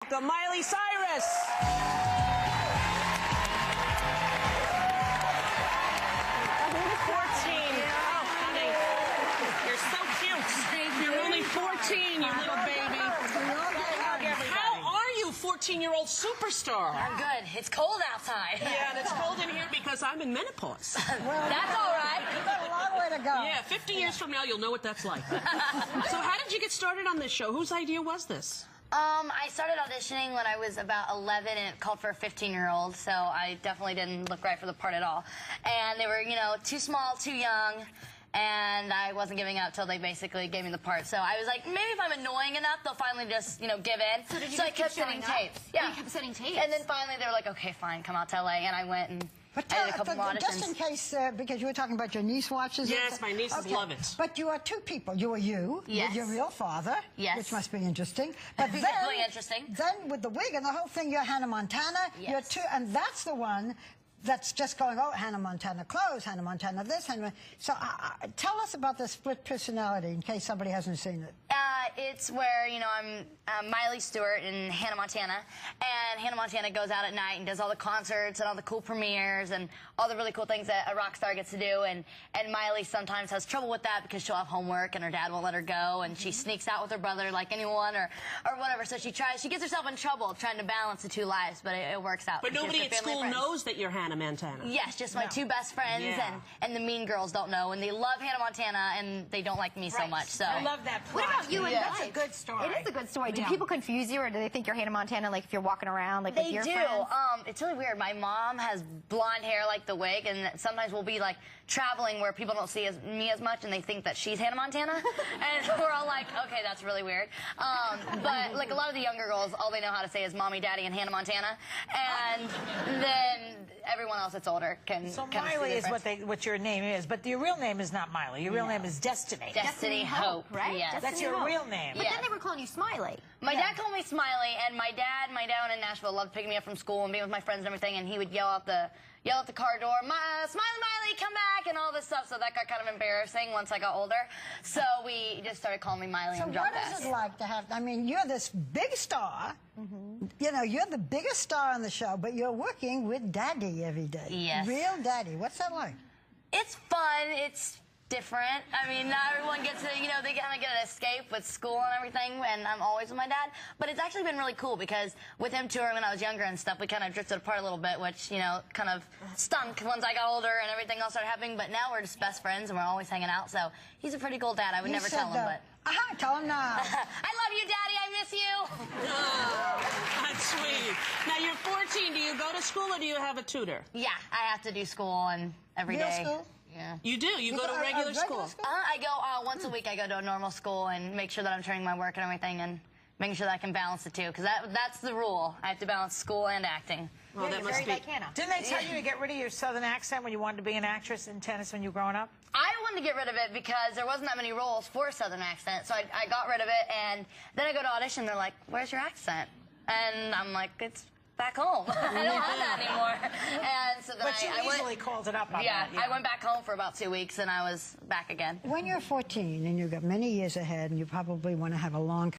Welcome, Miley Cyrus. 14. Oh, honey. You're so cute. You're only 14, you little baby. How are you, 14-year-old superstar? I'm good. It's cold outside. Yeah, and it's cold in here because I'm in menopause. Well, that's all right. You've got a long way to go. Yeah, 50 years from now, you'll know what that's like. So how did you get started on this show? Whose idea was this? I started auditioning when I was about 11, and it called for a 15-year-old, so I definitely didn't look right for the part at all. And they were, you know, too small, too young, and I wasn't giving up till they basically gave me the part. So I was like, maybe if I'm annoying enough, they'll finally just, you know, give in. So I kept sending tapes. Yeah, you kept sending tapes. And then finally they were like, okay, fine, come out to LA, and I went and I did a couple of auditions. Just in case, because you were talking about your niece watches. Yes, my nieces love it. But you are two people. You are you Yes. with your real father, Yes. which must be interesting. But then, Really interesting. Then with the wig and the whole thing, you're Hannah Montana. Yes. You're two, and that's the one that's just going, oh, Hannah Montana clothes, Hannah Montana this, Hannah. So tell us about the split personality in case somebody hasn't seen it. It's where, you know, I'm Miley Stewart in Hannah Montana, and Hannah Montana goes out at night and does all the concerts and all the cool premieres and all the really cool things that a rock star gets to do, and Miley sometimes has trouble with that because she'll have homework and her dad won't let her go, and she sneaks out with her brother like anyone or whatever, so she gets herself in trouble trying to balance the two lives, but it works out. But nobody at school knows that you're Hannah Montana. Yes, just my two best friends, and the mean girls don't know, and they love Hannah Montana, and they don't like me so much. So I love that plot. What about you and That's a good story. It is a good story. Do people confuse you, or do they think you're Hannah Montana, like if you're walking around, like with your They do. friends? It's really weird. My mom has blonde hair like the wig, and sometimes we'll be like traveling where people don't see me as much, and they think that she's Hannah Montana, and we're all like, okay, that's really weird. But like a lot of the younger girls, all they know how to say is mommy, daddy, and Hannah Montana, and then everyone else that's older can. So kind of Miley see is what your name is, but your real name is not Miley. Your real name is Destiny. Destiny Hope, right? Yes. That's your real name. But then they were calling you Smiley. My dad called me Smiley, and my dad in Nashville loved picking me up from school and being with my friends and everything, and he would yell out the car door, Smiley, Miley, come back, and all this stuff, so that got kind of embarrassing once I got older. So we just started calling me Miley So and what dropped is that. it like to have, I mean, you're this big star, you know, you're the biggest star on the show, but you're working with Daddy every day. Yes. Real Daddy. What's that like? It's fun. It's different. I mean, not everyone gets to, you know, they kind of get an escape with school and everything, and I'm always with my dad. But it's actually been really cool because with him touring when I was younger and stuff, we kind of drifted apart a little bit, which, you know, kind of stunk once I got older and everything else started happening. But now we're just best friends and we're always hanging out. So he's a pretty cool dad. I would never tell him, but. Tell him now. I love you, Daddy. I miss you. Oh, that's sweet. Now, you're 14. Do you go to school or do you have a tutor? Yeah, I have to do school and every day. Real school? Yeah. You do? You go to regular school? I go once a week. I go to a normal school and make sure that I'm turning my work and everything and making sure that I can balance the two, because that's the rule. I have to balance school and acting. Oh, that must be. Didn't they tell you to get rid of your southern accent when you wanted to be an actress in tennis when you were growing up? I wanted to get rid of it because there wasn't that many roles for a southern accent, so I got rid of it, and then I go to audition, they're like, where's your accent? And I'm like, it's back home. I don't have that anymore. And so then But you easily called it up on that. I went back home for about 2 weeks, and I was back again. When you're 14 and you've got many years ahead and you probably want to have a long